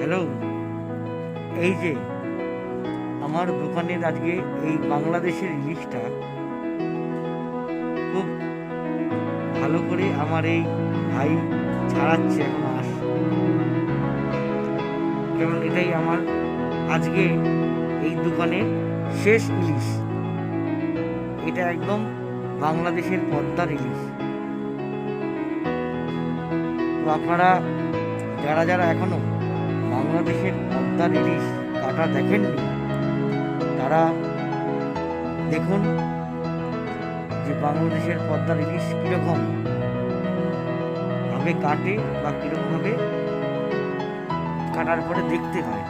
Hello, এই যে আমার দোকানের আজকে এই বাংলাদেশের ইলিশটা খুব ভালো করে আমার এই ভাই ছাড়াচ্ছে এখন কারণ এটাই আমার আজকে এই দোকানের শেষ ইলিশ। এটা একদম বাংলাদেশের পদ্মার ইলিশ। তো আপনারা যারা যারা এখনো বাংলাদেশের পদ্মার ইলিশ কাটা দেখেননি তারা দেখুন যে বাংলাদেশের পদ্মার ইলিশ কীরকম ভাবে কাটে বা কীরকম ভাবে কাটার পরে দেখতে হয়।